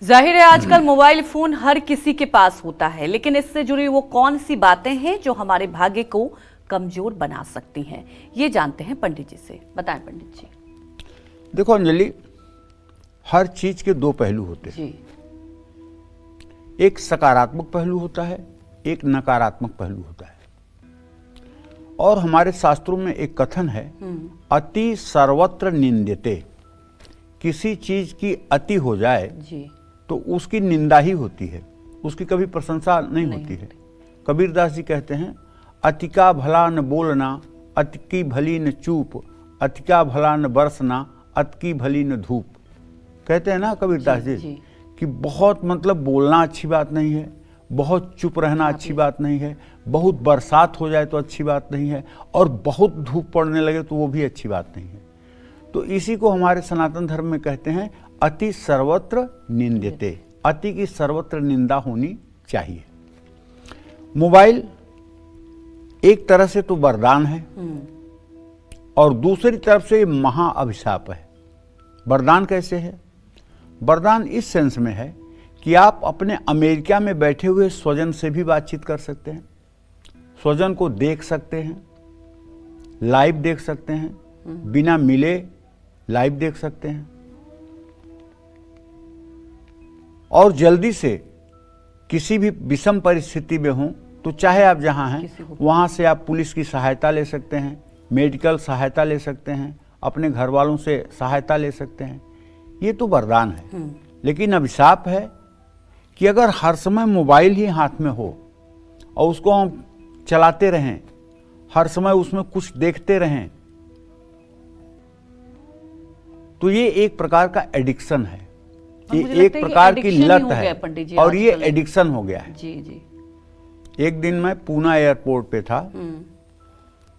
जाहिर है आजकल मोबाइल फोन हर किसी के पास होता है, लेकिन इससे जुड़ी वो कौन सी बातें हैं जो हमारे भाग्य को कमजोर बना सकती हैं, ये जानते हैं पंडित जी से। बताएं पंडित जी। देखो अंजलि, हर चीज के दो पहलू होते हैं। एक सकारात्मक पहलू होता है, एक नकारात्मक पहलू होता है। और हमारे शास्त्रों में एक कथन है, अति सर्वत्र निंद्यते। किसी चीज की अति हो जाए तो उसकी निंदा ही होती है, उसकी कभी प्रशंसा नहीं होती है। कबीरदास जी कहते हैं, अति का भला न बोलना, अति की भली न चूप, अति का भला न बरसना, अति की भली न धूप। कहते हैं ना कबीरदास जी कि बहुत मतलब बोलना अच्छी बात नहीं है, बहुत चुप रहना अच्छी बात नहीं है, बहुत बरसात हो जाए तो अच्छी बात नहीं है, और बहुत धूप पड़ने लगे तो वो भी अच्छी बात नहीं है। तो इसी को हमारे सनातन धर्म में कहते हैं अति सर्वत्र निंद्यते। अति की सर्वत्र निंदा होनी चाहिए। मोबाइल एक तरह से तो वरदान है और दूसरी तरफ से महा अभिशाप है। वरदान कैसे है? वरदान इस सेंस में है कि आप अपने अमेरिका में बैठे हुए स्वजन से भी बातचीत कर सकते हैं, स्वजन को देख सकते हैं, लाइव देख सकते हैं, बिना मिले लाइव देख सकते हैं, और जल्दी से किसी भी विषम परिस्थिति में हो तो चाहे आप जहां हैं वहां से आप पुलिस की सहायता ले सकते हैं, मेडिकल सहायता ले सकते हैं, अपने घर वालों से सहायता ले सकते हैं। ये तो वरदान है। लेकिन अभिशाप है कि अगर हर समय मोबाइल ही हाथ में हो और उसको हम चलाते रहें, हर समय उसमें कुछ देखते रहें, तो ये एक प्रकार का एडिक्शन है, ये एक प्रकार की लत है, और ये एडिक्शन हो गया है। जी। एक दिन मैं पूना एयरपोर्ट पे था,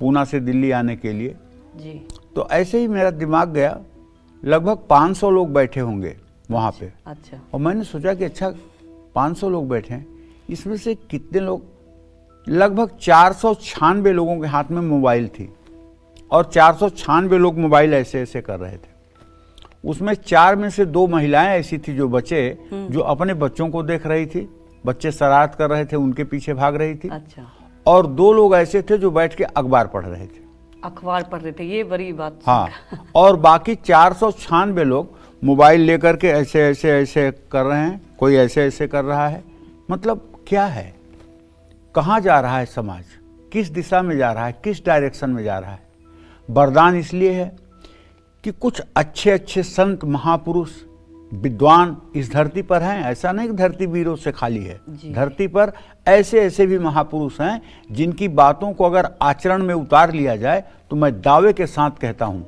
पूना से दिल्ली आने के लिए जी। तो ऐसे ही मेरा दिमाग गया, लगभग 500 लोग बैठे होंगे वहां पे। अच्छा। और मैंने सोचा कि अच्छा 500 लोग बैठे हैं, इसमें से कितने लोग, लगभग 496 लोगों के हाथ में मोबाइल थी, और 496 लोग मोबाइल ऐसे ऐसे कर रहे थे। उसमें 4 में से 2 महिलाएं ऐसी थी जो बच्चे जो अपने बच्चों को देख रही थी, बच्चे शरारत कर रहे थे उनके पीछे भाग रही थी। अच्छा। और 2 लोग ऐसे थे जो बैठ के अखबार पढ़ रहे थे। अखबार पढ़ रहे थे, ये बड़ी बात। हाँ। और बाकी 496 लोग मोबाइल लेकर के ऐसे ऐसे ऐसे कर रहे हैं, कोई ऐसे ऐसे कर रहा है। मतलब क्या है, कहाँ जा रहा है समाज, किस दिशा में जा रहा है, किस डायरेक्शन में जा रहा है? वरदान इसलिए है कि कुछ अच्छे अच्छे संत महापुरुष विद्वान इस धरती पर हैं। ऐसा नहीं कि धरती वीरों से खाली है, धरती पर ऐसे ऐसे भी महापुरुष हैं जिनकी बातों को अगर आचरण में उतार लिया जाए तो मैं दावे के साथ कहता हूं,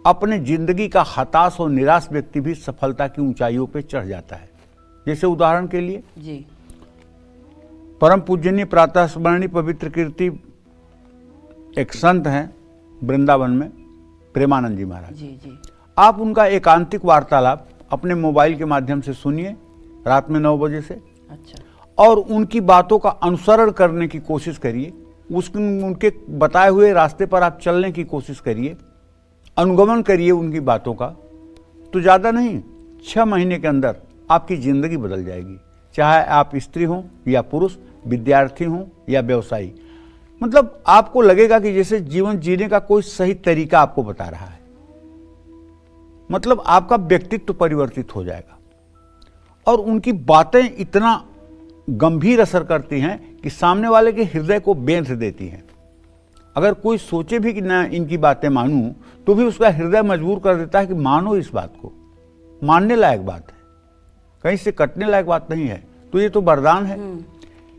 अपने जिंदगी का हताश और निराश व्यक्ति भी सफलता की ऊंचाइयों पर चढ़ जाता है। जैसे उदाहरण के लिए जी। परम पूजनीय प्रातः स्मरणीय पवित्र कीर्ति एक संत हैं वृंदावन में, प्रेमानंद जी महाराज जी। आप उनका एकांतिक वार्तालाप अपने मोबाइल के माध्यम से सुनिए रात में 9 बजे से। अच्छा। और उनकी बातों का अनुसरण करने की कोशिश करिए, उनके बताए हुए रास्ते पर आप चलने की कोशिश करिए, अनुगमन करिए उनकी बातों का। तो ज़्यादा नहीं, 6 महीने के अंदर आपकी जिंदगी बदल जाएगी, चाहे आप स्त्री हों या पुरुष, विद्यार्थी हों या व्यवसायी। मतलब आपको लगेगा कि जैसे जीवन जीने का कोई सही तरीका आपको बता रहा है। मतलब आपका व्यक्तित्व परिवर्तित हो जाएगा। और उनकी बातें इतना गंभीर असर करती हैं कि सामने वाले के हृदय को बेंध देती हैं। अगर कोई सोचे भी कि ना इनकी बातें मानूं, तो भी उसका हृदय मजबूर कर देता है कि मानो इस बात को, मानने लायक बात है, कहीं से कटने लायक बात नहीं है। तो ये तो वरदान है।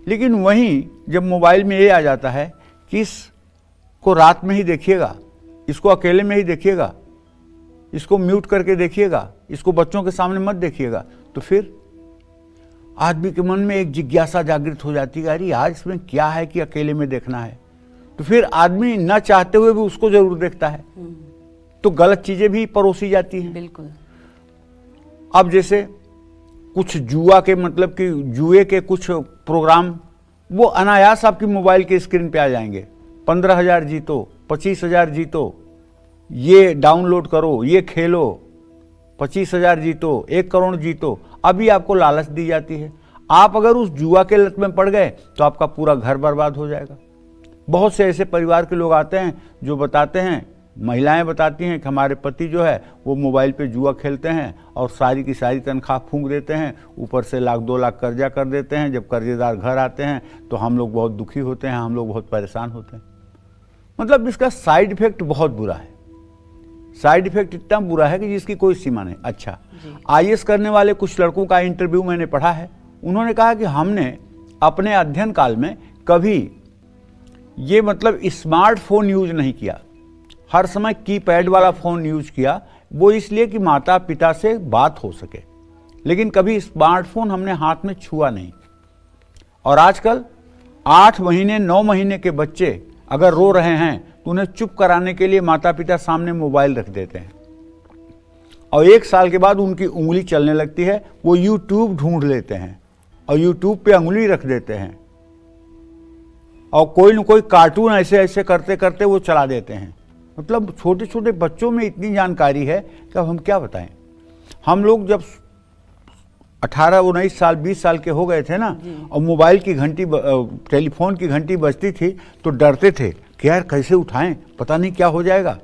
लेकिन वहीं जब मोबाइल में ये आ जाता है कि इसको रात में ही देखिएगा, इसको अकेले में ही देखिएगा, इसको म्यूट करके देखिएगा, इसको बच्चों के सामने मत देखिएगा, तो फिर आदमी के मन में एक जिज्ञासा जागृत हो जाती है, अरे यार इसमें क्या है कि अकेले में देखना है। तो फिर आदमी न चाहते हुए भी उसको जरूर देखता है, तो गलत चीजें भी परोसी जाती हैं। बिल्कुल। अब जैसे कुछ जुआ के, मतलब कि जुए के कुछ प्रोग्राम वो अनायास आपकी मोबाइल के स्क्रीन पे आ जाएंगे। 15,000 जीतो, 25,000 जीतो, ये डाउनलोड करो, ये खेलो, 25,000 जीतो, 1 करोड़ जीतो। अभी आपको लालच दी जाती है। आप अगर उस जुआ के लत में पड़ गए तो आपका पूरा घर बर्बाद हो जाएगा। बहुत से ऐसे परिवार के लोग आते हैं जो बताते हैं, महिलाएं बताती हैं कि हमारे पति जो है वो मोबाइल पे जुआ खेलते हैं और सारी की सारी तनख्वाह फूंक देते हैं, ऊपर से 1-2 लाख कर्जा कर देते हैं। जब कर्जेदार घर आते हैं तो हम लोग बहुत दुखी होते हैं, हम लोग बहुत परेशान होते हैं। मतलब इसका साइड इफेक्ट बहुत बुरा है। साइड इफेक्ट इतना बुरा है कि जिसकी कोई सीमा नहीं। अच्छा, आईएएस करने वाले कुछ लड़कों का इंटरव्यू मैंने पढ़ा है। उन्होंने कहा कि हमने अपने अध्ययन काल में कभी ये मतलब स्मार्टफोन यूज नहीं किया, हर समय कीपैड वाला फोन यूज किया। वो इसलिए कि माता पिता से बात हो सके, लेकिन कभी स्मार्टफोन हमने हाथ में छुआ नहीं। और आजकल 8 महीने 9 महीने के बच्चे अगर रो रहे हैं तो उन्हें चुप कराने के लिए माता पिता सामने मोबाइल रख देते हैं, और 1 साल के बाद उनकी उंगली चलने लगती है, वो यूट्यूब ढूंढ लेते हैं और यूट्यूब पे उंगली रख देते हैं और कोई न कोई कार्टून ऐसे ऐसे करते करते वो चला देते हैं। मतलब छोटे छोटे बच्चों में इतनी जानकारी है कि अब हम क्या बताएं। हम लोग जब 18, 19 साल 20 साल के हो गए थे ना, और मोबाइल की घंटी टेलीफोन की घंटी बजती थी तो डरते थे कि यार कैसे उठाएं, पता नहीं क्या हो जाएगा।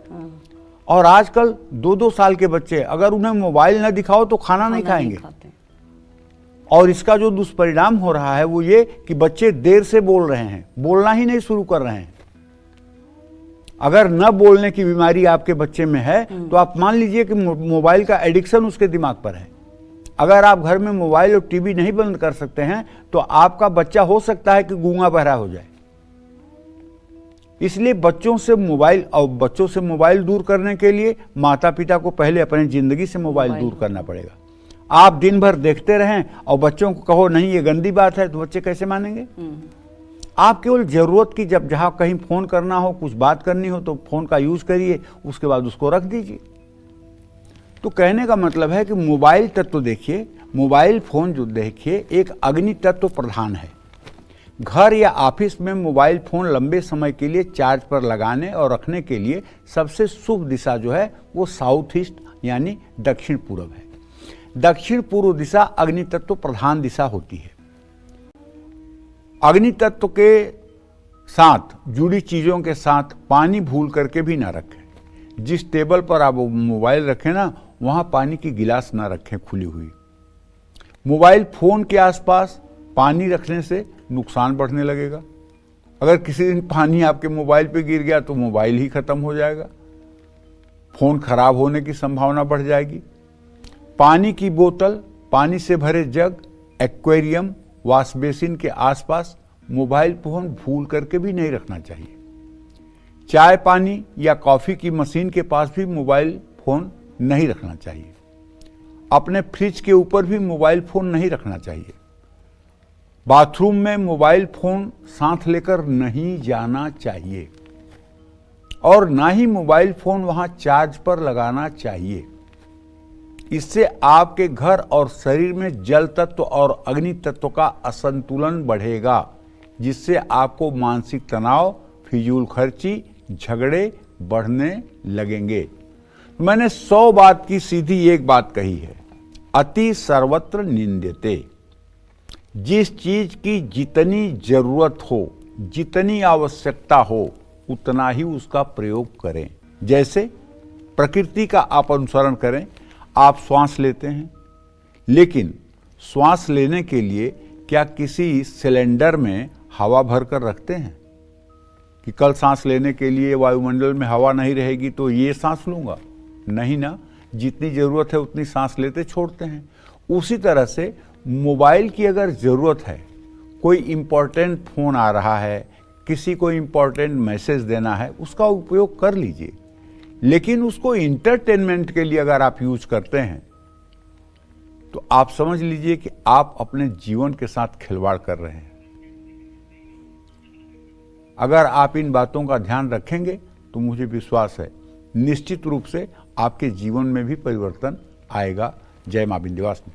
और आजकल 2-2 साल के बच्चे अगर उन्हें मोबाइल न दिखाओ तो खाना नहीं खाएंगे। और इसका जो दुष्परिणाम हो रहा है वो ये कि बच्चे देर से बोल रहे हैं, बोलना ही नहीं शुरू कर रहे हैं। अगर न बोलने की बीमारी आपके बच्चे में है तो आप मान लीजिए कि मोबाइल का एडिक्शन उसके दिमाग पर है। अगर आप घर में मोबाइल और टीवी नहीं बंद कर सकते हैं तो आपका बच्चा हो सकता है कि गूंगा बहरा हो जाए। इसलिए बच्चों से मोबाइल दूर करने के लिए माता पिता को पहले अपनी जिंदगी से मोबाइल दूर करना पड़ेगा। आप दिन भर देखते रहें और बच्चों को कहो नहीं ये गंदी बात है, तो बच्चे कैसे मानेंगे। आप केवल जरूरत की जब जहां कहीं फोन करना हो, कुछ बात करनी हो तो फोन का यूज करिए, उसके बाद उसको रख दीजिए। तो कहने का मतलब है कि मोबाइल तत्व देखिए, मोबाइल फोन जो देखिए एक अग्नि तत्व प्रधान है। घर या ऑफिस में मोबाइल फोन लंबे समय के लिए चार्ज पर लगाने और रखने के लिए सबसे शुभ दिशा जो है वो साउथ ईस्ट यानी दक्षिण पूर्व है। दक्षिण पूर्व दिशा अग्नि तत्व प्रधान दिशा होती है। अग्नि तत्व के साथ जुड़ी चीजों के साथ पानी भूल करके भी ना रखें। जिस टेबल पर आप मोबाइल रखें ना, वहां पानी की गिलास ना रखें खुली हुई। मोबाइल फोन के आसपास पानी रखने से नुकसान बढ़ने लगेगा। अगर किसी दिन पानी आपके मोबाइल पे गिर गया तो मोबाइल ही खत्म हो जाएगा, फोन खराब होने की संभावना बढ़ जाएगी। पानी की बोतल, पानी से भरे जग, एक्वेरियम, वॉश बेसिन के आसपास मोबाइल फोन भूल करके भी नहीं रखना चाहिए। चाय पानी या कॉफी की मशीन के पास भी मोबाइल फोन नहीं रखना चाहिए। अपने फ्रिज के ऊपर भी मोबाइल फोन नहीं रखना चाहिए। बाथरूम में मोबाइल फोन साथ लेकर नहीं जाना चाहिए और ना ही मोबाइल फोन वहां चार्ज पर लगाना चाहिए। इससे आपके घर और शरीर में जल तत्व और अग्नि तत्व का असंतुलन बढ़ेगा, जिससे आपको मानसिक तनाव, फिजूल खर्ची, झगड़े बढ़ने लगेंगे। मैंने 100 बात की सीधी एक बात कही है, अति सर्वत्र निंद्यते। जिस चीज की जितनी जरूरत हो, जितनी आवश्यकता हो, उतना ही उसका प्रयोग करें। जैसे प्रकृति का आप अनुसरण करें। आप श्वास लेते हैं, लेकिन श्वास लेने के लिए क्या किसी सिलेंडर में हवा भरकर रखते हैं कि कल सांस लेने के लिए वायुमंडल में हवा नहीं रहेगी तो ये सांस लूंगा? नहीं ना, जितनी जरूरत है उतनी सांस लेते छोड़ते हैं। उसी तरह से मोबाइल की अगर जरूरत है, कोई इंपॉर्टेंट फोन आ रहा है, किसी को इंपॉर्टेंट मैसेज देना है, उसका उपयोग कर लीजिए, लेकिन उसको इंटरटेनमेंट के लिए अगर आप यूज करते हैं तो आप समझ लीजिए कि आप अपने जीवन के साथ खिलवाड़ कर रहे हैं। अगर आप इन बातों का ध्यान रखेंगे तो मुझे विश्वास है निश्चित रूप से आपके जीवन में भी परिवर्तन आएगा। जय मां विंध्यवासिनी।